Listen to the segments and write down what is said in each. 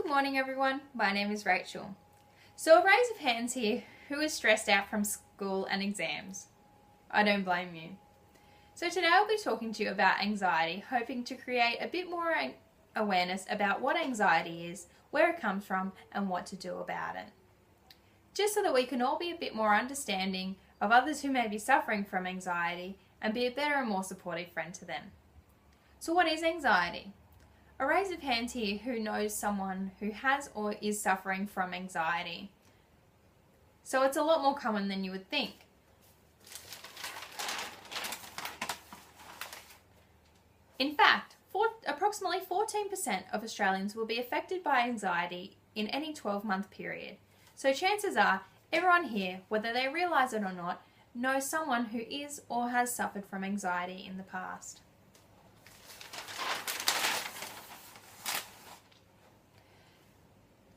Good morning everyone, my name is Rachel. So a raise of hands here, who is stressed out from school and exams? I don't blame you. So today I'll be talking to you about anxiety, hoping to create a bit more awareness about what anxiety is, where it comes from and what to do about it. Just so that we can all be a bit more understanding of others who may be suffering from anxiety and be a better and more supportive friend to them. So what is anxiety? A raise of hands here who knows someone who has or is suffering from anxiety. So it's a lot more common than you would think. In fact, approximately 14% of Australians will be affected by anxiety in any 12-month period. So chances are everyone here, whether they realise it or not, knows someone who is or has suffered from anxiety in the past.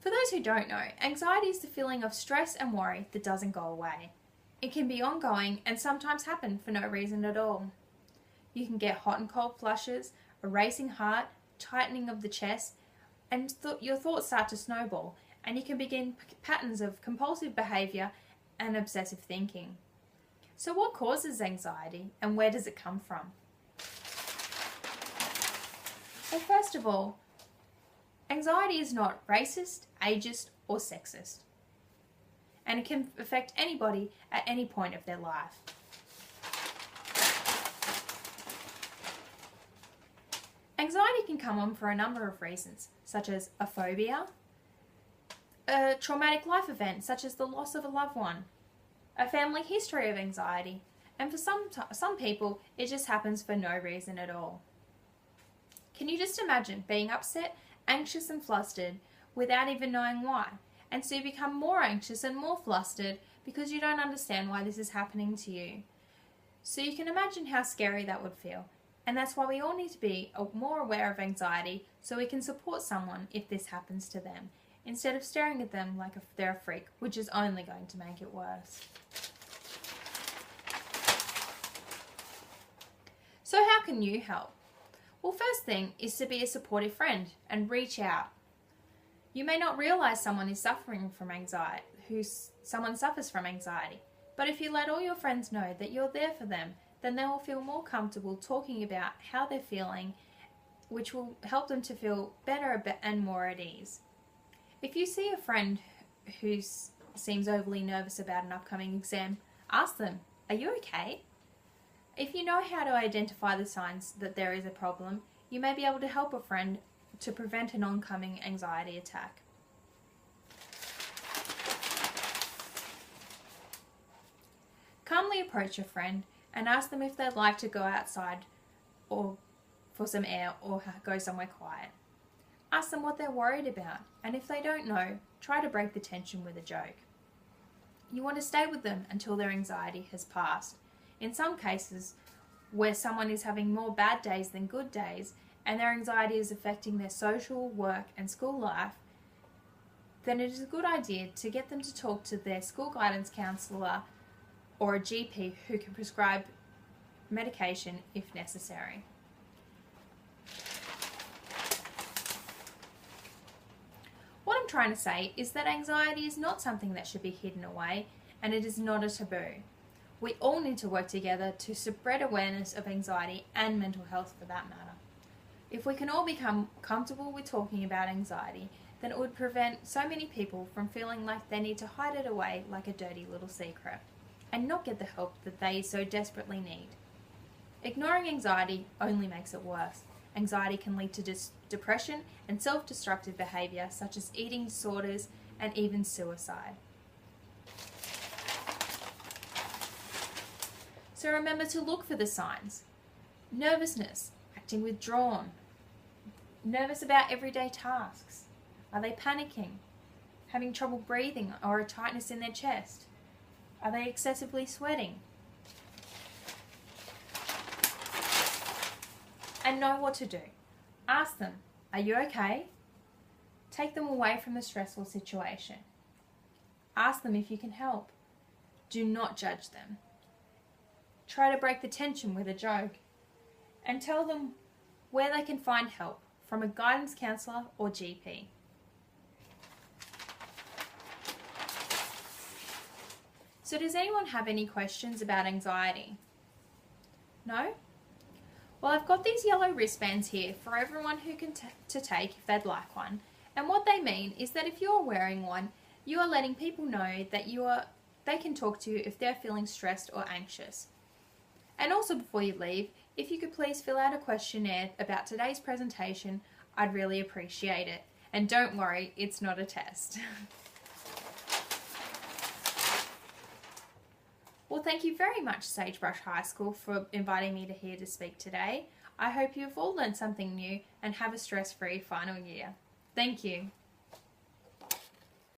For those who don't know, anxiety is the feeling of stress and worry that doesn't go away. It can be ongoing and sometimes happen for no reason at all. You can get hot and cold flushes, a racing heart, tightening of the chest, and your thoughts start to snowball, and you can begin patterns of compulsive behaviour and obsessive thinking. So what causes anxiety and where does it come from? Well, first of all, anxiety is not racist, ageist or sexist, and it can affect anybody at any point of their life. Anxiety can come on for a number of reasons, such as a phobia, a traumatic life event such as the loss of a loved one, a family history of anxiety, and for some people it just happens for no reason at all. Can you just imagine being upset, anxious and flustered without even knowing why, and so you become more anxious and more flustered because you don't understand why this is happening to you? So you can imagine how scary that would feel, and that's why we all need to be more aware of anxiety so we can support someone if this happens to them, instead of staring at them like they're a freak, which is only going to make it worse. So how can you help? Well, first thing is to be a supportive friend and reach out. You may not realise someone is suffering from anxiety, someone suffers from anxiety, but if you let all your friends know that you're there for them, then they will feel more comfortable talking about how they're feeling, which will help them to feel better and more at ease. If you see a friend who seems overly nervous about an upcoming exam, ask them, "Are you okay?" If you know how to identify the signs that there is a problem, you may be able to help a friend to prevent an oncoming anxiety attack. Calmly approach a friend and ask them if they'd like to go outside or for some air or go somewhere quiet. Ask them what they're worried about, and if they don't know, try to break the tension with a joke. You want to stay with them until their anxiety has passed. In some cases, where someone is having more bad days than good days, and their anxiety is affecting their social, work and school life, then it is a good idea to get them to talk to their school guidance counsellor or a GP who can prescribe medication if necessary. What I'm trying to say is that anxiety is not something that should be hidden away, and it is not a taboo. We all need to work together to spread awareness of anxiety and mental health for that matter. If we can all become comfortable with talking about anxiety, then it would prevent so many people from feeling like they need to hide it away like a dirty little secret, and not get the help that they so desperately need. Ignoring anxiety only makes it worse. Anxiety can lead to depression and self-destructive behaviour such as eating disorders and even suicide. So remember to look for the signs. Nervousness, acting withdrawn, nervous about everyday tasks. Are they panicking, having trouble breathing or a tightness in their chest? Are they excessively sweating? And know what to do. Ask them, "Are you okay?" Take them away from the stressful situation. Ask them if you can help. Do not judge them. Try to break the tension with a joke, and tell them where they can find help from a guidance counsellor or GP. So does anyone have any questions about anxiety? No? Well, I've got these yellow wristbands here for everyone who can to take if they'd like one. And what they mean is that if you're wearing one, you are letting people know that they can talk to you if they're feeling stressed or anxious. And also before you leave, if you could please fill out a questionnaire about today's presentation, I'd really appreciate it. And don't worry, it's not a test. Well, thank you very much, Sagebrush High School, for inviting me here to speak today. I hope you've all learned something new and have a stress-free final year. Thank you.